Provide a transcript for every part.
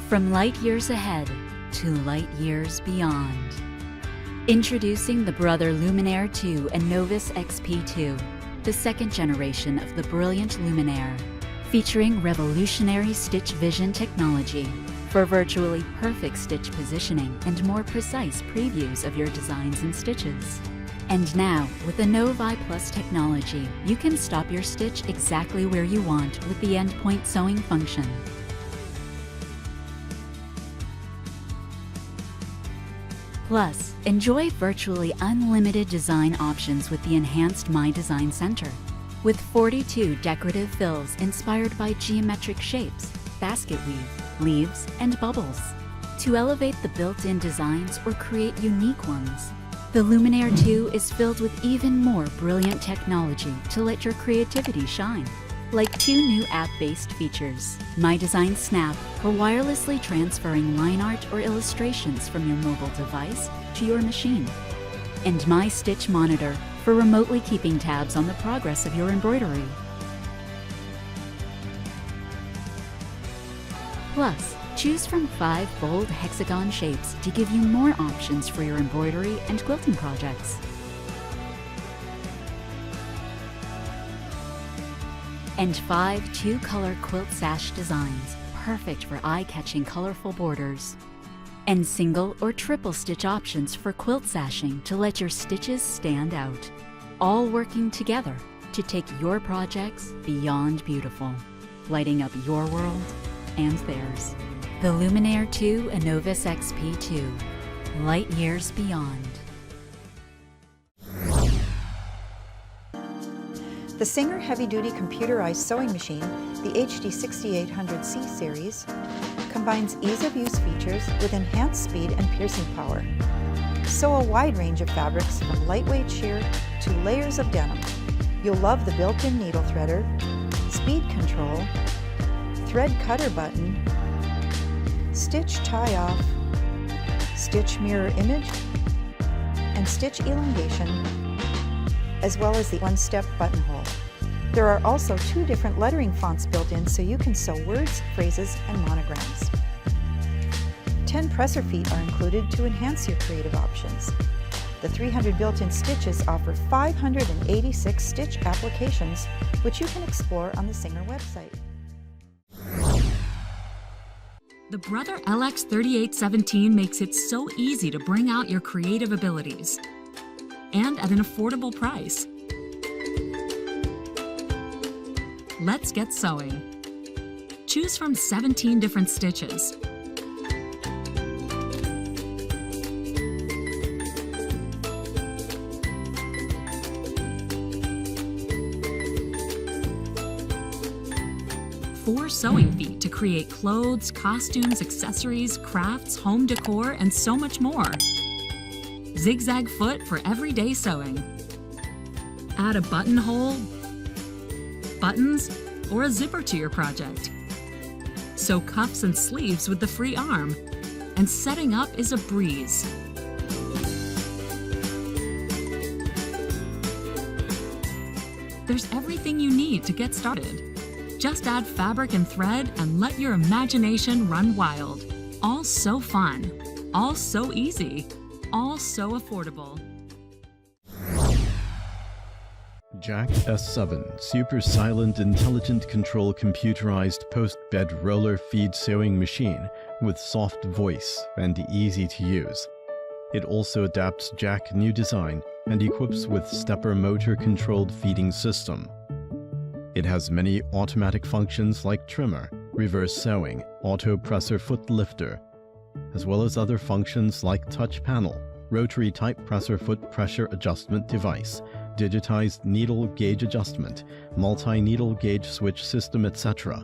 From light years ahead to light years beyond. Introducing the Brother Luminaire 2 and Novus XP2, the second generation of the brilliant Luminaire, featuring revolutionary stitch vision technology for virtually perfect stitch positioning and more precise previews of your designs and stitches. And now, with the Novi Plus technology, you can stop your stitch exactly where you want with the endpoint sewing function. Plus, enjoy virtually unlimited design options with the enhanced My Design Center, with 42 decorative fills inspired by geometric shapes, basket weave, leaves, and bubbles, to elevate the built-in designs or create unique ones. The Luminaire 2 is filled with even more brilliant technology to let your creativity shine, like 2 new app-based features: My Design Snap for wirelessly transferring line art or illustrations from your mobile device to your machine, and My Stitch Monitor for remotely keeping tabs on the progress of your embroidery. Plus, choose from 5 bold hexagon shapes to give you more options for your embroidery and quilting projects. And 5 2-color quilt sash designs, perfect for eye-catching colorful borders. And single or triple stitch options for quilt sashing to let your stitches stand out. All working together to take your projects beyond beautiful, lighting up your world and theirs. The Luminaire 2 and Novus XP2, light years beyond. The Singer heavy-duty computerized sewing machine, the HD 6800C series, combines ease-of-use features with enhanced speed and piercing power. Sew a wide range of fabrics from lightweight sheer to layers of denim. You'll love the built-in needle threader, speed control, thread cutter button, stitch tie-off, stitch mirror image, and stitch elongation, as well as the one-step buttonhole. There are also 2 different lettering fonts built in so you can sew words, phrases, and monograms. 10 presser feet are included to enhance your creative options. The 300 built-in stitches offer 586 stitch applications, which you can explore on the Singer website. The Brother LX3817 makes it so easy to bring out your creative abilities, and at an affordable price. Let's get sewing. Choose from 17 different stitches. Four sewing feet to create clothes, costumes, accessories, crafts, home decor, and so much more. Zigzag foot for everyday sewing. Add a buttonhole, buttons, or a zipper to your project. Sew cuffs and sleeves with the free arm, and setting up is a breeze. There's everything you need to get started. Just add fabric and thread and let your imagination run wild. All so fun, all so easy, all so affordable. Jack S7 Super Silent Intelligent Control Computerized Post-Bed Roller Feed Sewing Machine with soft voice and easy to use. It also adapts Jack new design and equips with stepper motor controlled feeding system. It has many automatic functions like trimmer, reverse sewing, auto presser foot lifter, as well as other functions like touch panel, rotary type presser foot pressure adjustment device, digitized needle gauge adjustment, multi-needle gauge switch system, etc.,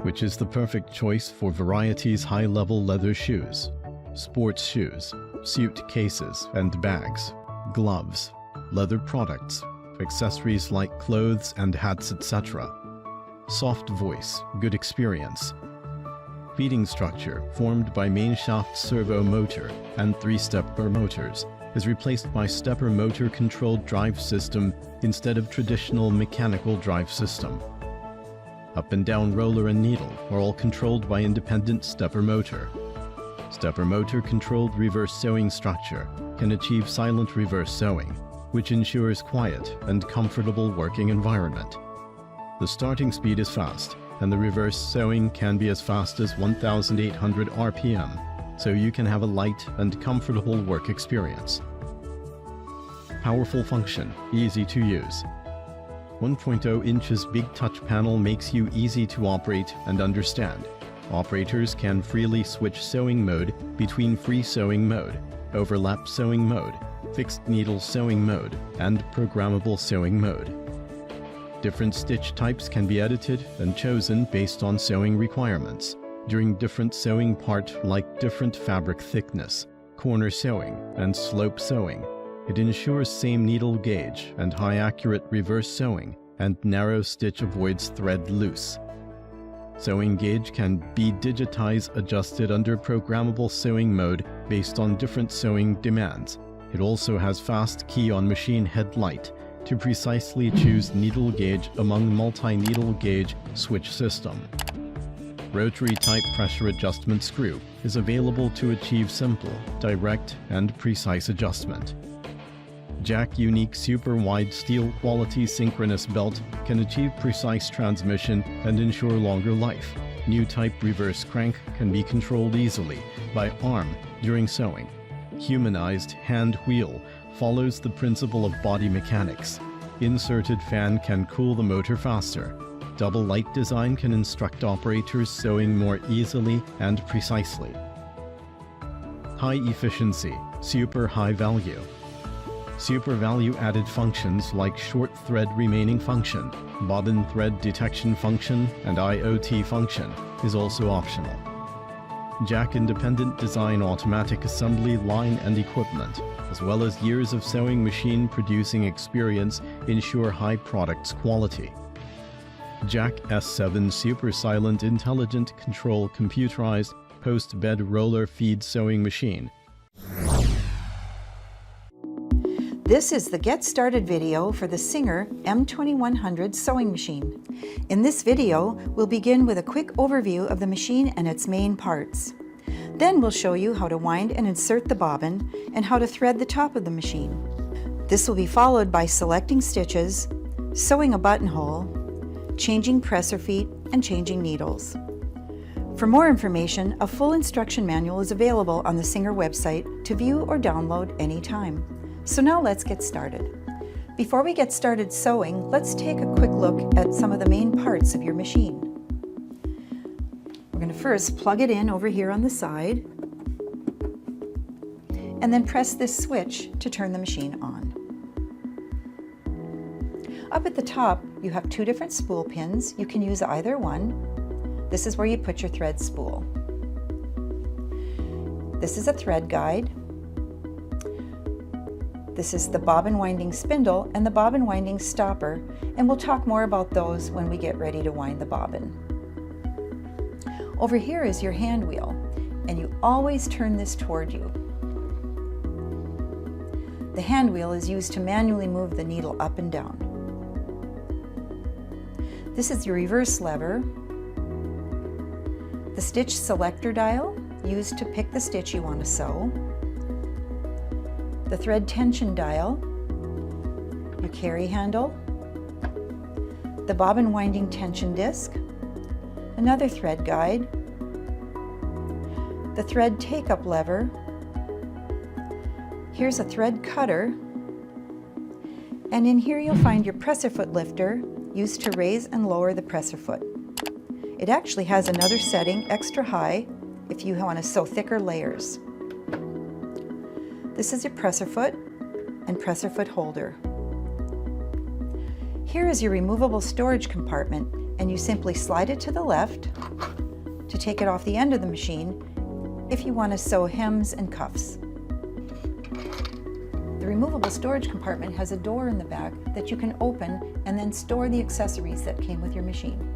which is the perfect choice for varieties high-level leather shoes, sports shoes, suit cases and bags, gloves, leather products, accessories like clothes and hats, etc. Soft voice, good experience. Feeding structure formed by main shaft servo motor and 3-stepper motors is replaced by stepper motor controlled drive system instead of traditional mechanical drive system. up and down roller and needle are all controlled by independent stepper motor. Stepper motor controlled reverse sewing structure can achieve silent reverse sewing, which ensures quiet and comfortable working environment. The starting speed is fast, and the reverse sewing can be as fast as 1,800 RPM, so you can have a light and comfortable work experience. Powerful function, easy to use. 1.0 inches big touch panel makes you easy to operate and understand. Operators can freely switch sewing mode between free sewing mode, overlap sewing mode, fixed needle sewing mode, and programmable sewing mode. Different stitch types can be edited and chosen based on sewing requirements during different sewing part, like different fabric thickness, corner sewing, and slope sewing. It ensures same needle gauge and high accurate reverse sewing, and narrow stitch avoids thread loose. Sewing gauge can be digitized, adjusted under programmable sewing mode based on different sewing demands. It also has fast key on machine headlight to precisely choose needle gauge among multi-needle gauge switch system. Rotary type pressure adjustment screw is available to achieve simple, direct, and precise adjustment. Jack unique super wide steel quality synchronous belt can achieve precise transmission and ensure longer life. New type reverse crank can be controlled easily by arm during sewing. Humanized hand wheel follows the principle of body mechanics. Inserted fan can cool the motor faster. Double light design can instruct operators sewing more easily and precisely. High efficiency, super high value. Super value added functions like short thread remaining function, bobbin thread detection function, and IoT function is also optional. Jack independent design automatic assembly line and equipment, as well as years of sewing machine producing experience ensure high products quality. Jack S7 super silent intelligent control computerized post-bed roller feed sewing machine. This is the Get Started video for the Singer M2100 sewing machine. In this video, we'll begin with a quick overview of the machine and its main parts. Then we'll show you how to wind and insert the bobbin and how to thread the top of the machine. This will be followed by selecting stitches, sewing a buttonhole, changing presser feet, and changing needles. For more information, a full instruction manual is available on the Singer website to view or download anytime. So now let's get started. Before we get started sewing, let's take a quick look at some of the main parts of your machine. We're going to first plug it in over here on the side, and then press this switch to turn the machine on. Up at the top, you have two different spool pins. You can use either one. This is where you put your thread spool. This is a thread guide. This is the bobbin winding spindle and the bobbin winding stopper, and we'll talk more about those when we get ready to wind the bobbin. Over here is your hand wheel, and you always turn this toward you. The hand wheel is used to manually move the needle up and down. This is your reverse lever, the stitch selector dial, used to pick the stitch you want to sew, the thread tension dial, your carry handle, the bobbin winding tension disc, another thread guide, the thread take-up lever, here's a thread cutter, and in here you'll find your presser foot lifter, used to raise and lower the presser foot. It actually has another setting, extra high, if you want to sew thicker layers. This is your presser foot and presser foot holder. Here is your removable storage compartment, and you simply slide it to the left to take it off the end of the machine if you want to sew hems and cuffs. The removable storage compartment has a door in the back that you can open and then store the accessories that came with your machine.